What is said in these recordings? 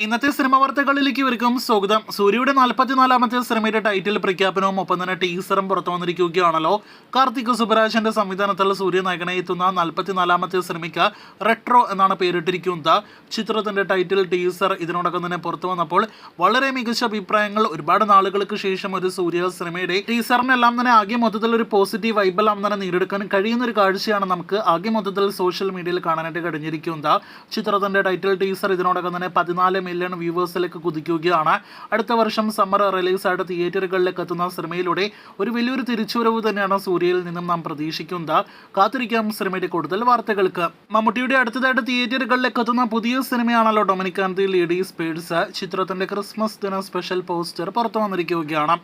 ഇന്നത്തെ സിനിമ വാർത്തകളിലേക്ക് ഇവർക്കും സ്വാഗതം. സൂര്യയുടെ 44ാമത്തെ സിനിമയുടെ ടൈറ്റിൽ പ്രഖ്യാപനവും ഒപ്പം തന്നെ ടീസറും പുറത്തു വന്നിരിക്കുകയാണല്ലോ. കാർത്തിക് സുബരാജന്റെ സംവിധാനത്തിൽ സൂര്യ നായകനായി എത്തുന്ന 44ാമത്തെ സിനിമയ്ക്ക് റെട്രോ എന്നാണ് പേരിട്ടിരിക്കുന്നത്. ചിത്രത്തിന്റെ ടൈറ്റിൽ ടീസർ ഇതിനോടകം തന്നെ പുറത്തു വന്നപ്പോൾ വളരെ മികച്ച അഭിപ്രായങ്ങൾ. ഒരുപാട് നാളുകൾക്ക് ശേഷം ഒരു സൂര്യ സിനിമയുടെ ടീസറിനെല്ലാം തന്നെ ആകെ മൊത്തത്തിൽ ഒരു പോസിറ്റീവ് വൈബെല്ലാം തന്നെ നേടിയെടുക്കാൻ കഴിയുന്ന ഒരു കാഴ്ചയാണ് നമുക്ക് ആകെ മൊത്തത്തിൽ സോഷ്യൽ മീഡിയയിൽ കാണാനായിട്ട് കഴിഞ്ഞിരിക്കുന്നത്. ചിത്രത്തിന്റെ ടൈറ്റിൽ ടീസർ ഇതിനോടകം തന്നെ 14 മില്യൺ വ്യൂവേഴ്സിലേക്ക് കുതിക്കുകയാണ്. അടുത്ത വർഷം സമ്മർ റിലീസായിട്ട് തിയേറ്ററുകളിലേക്ക് എത്തുന്ന സിനിമയിലൂടെ ഒരു വലിയൊരു തിരിച്ചുവരവ് തന്നെയാണ് സൂര്യയിൽ നിന്നും നാം പ്രതീക്ഷിക്കുന്നത്. കാത്തിരിക്കാം സിനിമയുടെ കൂടുതൽ വാർത്തകൾക്ക്. മമ്മൂട്ടിയുടെ അടുത്തതായിട്ട് തിയേറ്ററുകളിലേക്ക് എത്തുന്ന പുതിയ സിനിമയാണല്ലോ Dominic and the ladies purse. ചിത്രത്തിന്റെ ക്രിസ്മസ് ദിന സ്പെഷ്യൽ പോസ്റ്റർ പുറത്തു വന്നിരിക്കുകയാണ്.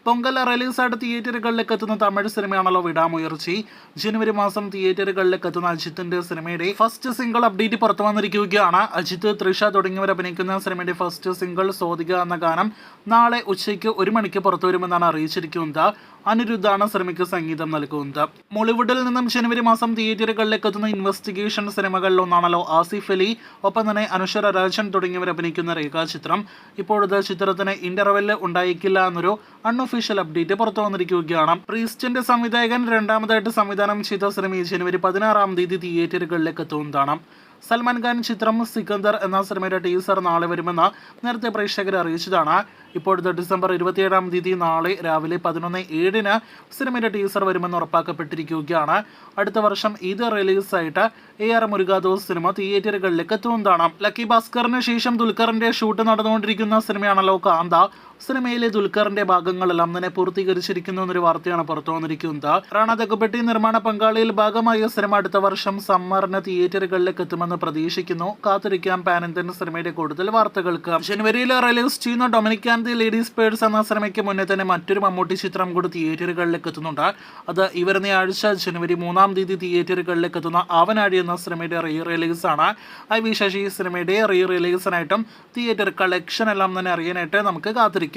പൊങ്കൽ റിലീസായിട്ട് തിയേറ്ററുകളിലേക്ക് എത്തുന്ന തമിഴ് സിനിമയാണല്ലോ വിടാമുയർച്ചി. ജനുവരി മാസം തിയേറ്ററുകളിലേക്ക് എത്തുന്ന അജിത്തിന്റെ സിനിമയുടെ ഫസ്റ്റ് സിംഗിൾ അപ്ഡേറ്റ് പുറത്തു വന്നിരിക്കുകയാണ്. അജിത്ത്, തൃഷ തുടങ്ങിയവർ അഭിനയിക്കുന്ന സിനിമയുടെ ഫസ്റ്റ് സിംഗിൾ സ്വാതിക എന്ന ഗാനം നാളെ ഉച്ചയ്ക്ക് 1 മണിക്ക് പുറത്തു വരുമെന്നാണ് അറിയിച്ചിരിക്കുന്നത്. അനിരുദ്ധാണ് സിനിമയ്ക്ക് സംഗീതം നൽകുന്നത്. മോളിവുഡിൽ നിന്നും ജനുവരി മാസം തിയേറ്ററുകളിലേക്ക് എത്തുന്ന ഇൻവെസ്റ്റിഗേഷൻ സിനിമകളിൽ ഒന്നാണല്ലോ ആസിഫ് അലി, ഒപ്പം തന്നെ അനുശ്വര രാജൻ തുടങ്ങിയവർ അഭിനയിക്കുന്ന രേഖാചിത്രം. ഇപ്പോഴത്തെ ചിത്രത്തിന് ഇന്റർവെല് ഉണ്ടായിരിക്കില്ല എന്നൊരു അൺഒഫീഷ്യൽ അപ്ഡേറ്റ് പുറത്തു വന്നിരിക്കുകയാണ്. പ്രീസ്റ്റിന്റെ സംവിധായകൻ രണ്ടാമതായിട്ട് സംവിധാനം ചെയ്ത സിനിമ ജനുവരി 16-ാം തീയതി തിയേറ്ററുകളിലേക്ക് എത്തുന്നതാണ്. സൽമാൻ ഖാൻ ചിത്രം സിക്കന്ദർ എന്ന സിനിമയുടെ ടീസർ നാളെ വരുമെന്ന് നേരത്തെ പ്രേക്ഷകരെ അറിയിച്ചതാണ്. ഇപ്പോഴത്തെ ഡിസംബർ 27-ാം തീയതി നാളെ രാവിലെ 11:07 സിനിമയുടെ ടീസർ വരുമെന്ന് ഉറപ്പാക്കപ്പെട്ടിരിക്കുകയാണ്. അടുത്ത വർഷം ഇത് റിലീസായിട്ട് AR മുരുകാദോസ് സിനിമ തിയേറ്ററുകളിലേക്ക് എത്തുന്നതാണ്. ലക്കി ഭാസ്കറിന് ശേഷം ദുൽഖറിന്റെ ഷൂട്ട് നടന്നുകൊണ്ടിരിക്കുന്ന സിനിമയാണല്ലോ കാന്ത. സിനിമയിലെ ദുൽഖറിന്റെ ഭാഗങ്ങളെല്ലാം തന്നെ പൂർത്തീകരിച്ചിരിക്കുന്നു എന്നൊരു വാർത്തയാണ് പുറത്തു വന്നിരിക്കുന്നത്. റാണ ദഗ്ഗുബട്ടി നിർമ്മാണ പങ്കാളിയിൽ ഭാഗമായ സിനിമ അടുത്ത വർഷം സമ്മറിന് തിയേറ്ററുകളിലേക്ക് എത്തുമെന്ന് പ്രതീക്ഷിക്കുന്നു. കാത്തിരിക്കാം പാൻ ഇന്ത്യൻ സിനിമയുടെ കൂടുതൽ വാർത്തകൾക്ക്. ജനുവരിയിൽ റിലീസ് ചെയ്യുന്ന Dominic and the ladies purse എന്ന സിനിമയ്ക്ക് മുന്നേ തന്നെ മറ്റൊരു മമ്മൂട്ടി ചിത്രം കൂടി തിയേറ്ററുകളിലേക്ക് എത്തുന്നുണ്ട്. അത് ഈ വരുന്ന ആഴ്ച ജനുവരി 3-ാം തീയതി തിയേറ്ററുകളിലേക്ക് എത്തുന്ന ആവനാഴി എന്ന സിനിമയുടെ റീ റിലീസാണ്. IV ശശി സിനിമയുടെ റീ റിലീസിനായിട്ടും തിയേറ്റർ കളക്ഷൻ എല്ലാം തന്നെ അറിയാനായിട്ട് നമുക്ക് കാത്തിരിക്കാം.